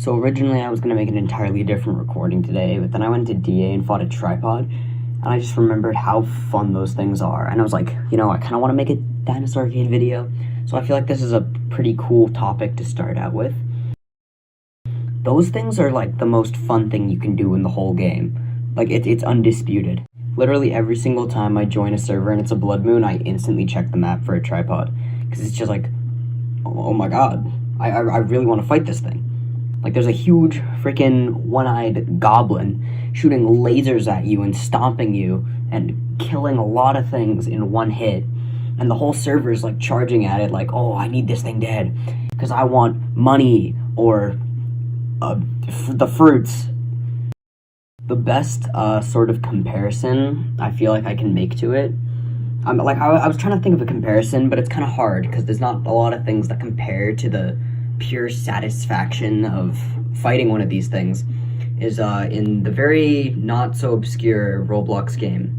So originally I was going to make an entirely different recording today, but then I went to DA and fought a tripod, and I just remembered how fun those things are, and I was like, I kind of want to make a Dinosaur arcade video, so I feel like this is a pretty cool topic to start out with. Those things are like the most fun thing you can do in the whole game. Like, it's undisputed. Literally every single time I join a server and it's a blood moon, I instantly check the map for a tripod, because it's just like, oh my god, I really want to fight this thing. Like, there's a huge freaking one-eyed goblin shooting lasers at you and stomping you and killing a lot of things in one hit. And the whole server's like charging at it like, oh, I need this thing dead because I want money or the fruits. The best sort of comparison I feel like I can make to it, I was trying to think of a comparison, but it's kind of hard because there's not a lot of things that compare to the pure satisfaction of fighting one of these things, is in the very not so obscure Roblox game,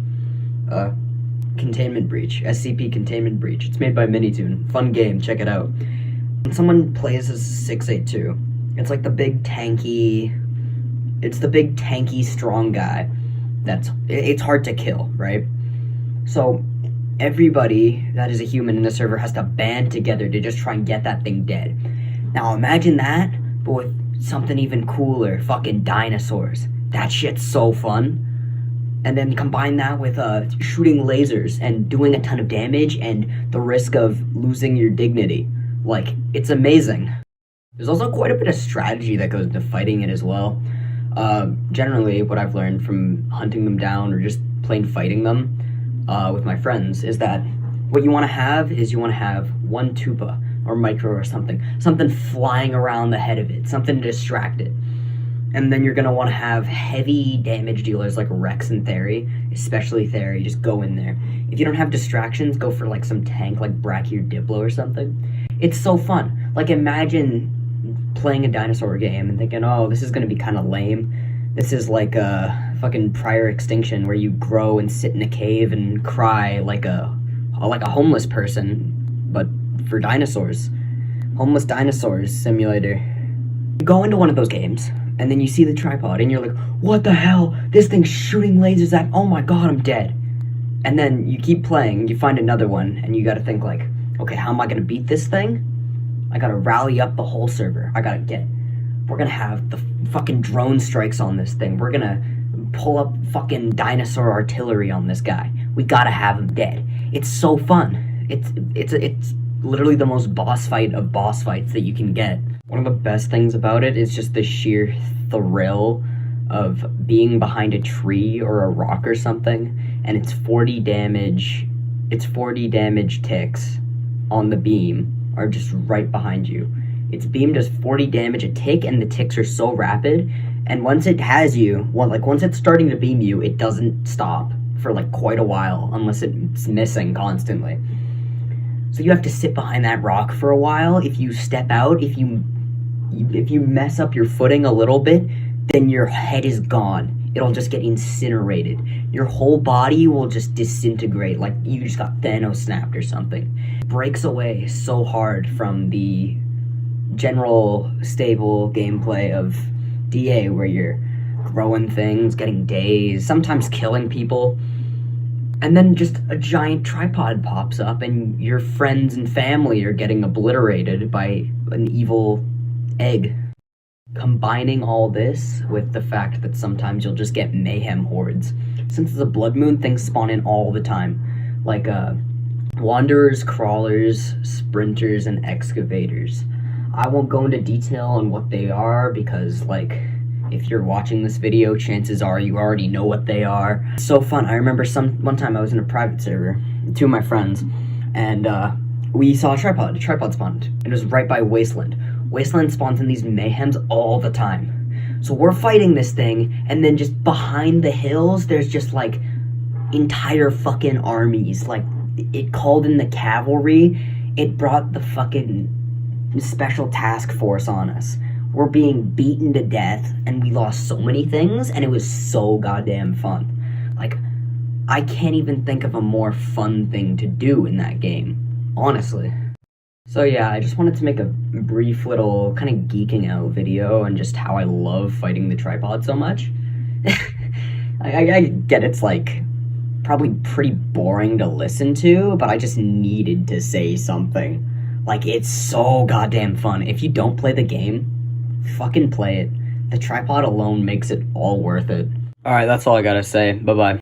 Containment Breach, SCP Containment Breach. It's made by Minitoon. Fun game, check it out. When someone plays as 682, it's like the big tanky strong guy it's hard to kill, right? So everybody that is a human in the server has to band together to just try and get that thing dead. Now imagine that, but with something even cooler, fucking dinosaurs. That shit's so fun. And then combine that with shooting lasers and doing a ton of damage and the risk of losing your dignity. Like, it's amazing. There's also quite a bit of strategy that goes into fighting it as well. Generally, what I've learned from hunting them down or just plain fighting them with my friends is that what you want to have is one tuba or micro or something flying around the head of it, something to distract it. And then you're going to want to have heavy damage dealers like Rex and Theory, especially Theory. Just go in there. If you don't have distractions, go for like some tank like Bracky or Diplo or something. It's so fun. Like, imagine playing a dinosaur game and thinking, oh, this is going to be kind of lame. This is like a fucking prior extinction where you grow and sit in a cave and cry like a homeless person, but for dinosaurs. Homeless Dinosaurs Simulator. You go into one of those games, and then you see the tripod, and you're like, what the hell? This thing's shooting lasers at, oh my god, I'm dead. And then you keep playing, you find another one, and you gotta think like, okay, how am I gonna beat this thing? I gotta rally up the whole server. We're gonna have the fucking drone strikes on this thing. We're gonna pull up fucking dinosaur artillery on this guy. We gotta have him dead. It's so fun. It's literally the most boss fight of boss fights that you can get. One of the best things about it is just the sheer thrill of being behind a tree or a rock or something, and it's 40 damage ticks on the beam are just right behind you. Its beam does 40 damage a tick, and the ticks are so rapid, and once it has you, once it's starting to beam you, it doesn't stop for like quite a while unless it's missing constantly. So you have to sit behind that rock for a while. If you step out, if you mess up your footing a little bit, then your head is gone. It'll just get incinerated. Your whole body will just disintegrate like you just got Thanos snapped or something. It breaks away so hard from the general stable gameplay of DA where you're growing things, getting dazed, sometimes killing people. And then just a giant tripod pops up and your friends and family are getting obliterated by an evil egg. Combining all this with the fact that sometimes you'll just get mayhem hordes. Since it's a blood moon, things spawn in all the time. Like wanderers, crawlers, sprinters, and excavators. I won't go into detail on what they are because, like, if you're watching this video, chances are you already know what they are. It's so fun. I remember one time I was in a private server with two of my friends, and we saw a tripod. A tripod spawned. It was right by Wasteland. Wasteland spawns in these mayhems all the time. So we're fighting this thing, and then just behind the hills, there's just, like, entire fucking armies. Like, it called in the cavalry. It brought the fucking special task force on us. We're being beaten to death, and we lost so many things, and it was so goddamn fun. Like, I can't even think of a more fun thing to do in that game, honestly. So yeah, I just wanted to make a brief little kind of geeking out video on just how I love fighting the tripod so much. I get it's like probably pretty boring to listen to, but I just needed to say something. Like, it's so goddamn fun. If you don't play the game, fucking play it. The tripod alone makes it all worth it. Alright, that's all I gotta say. Bye-bye.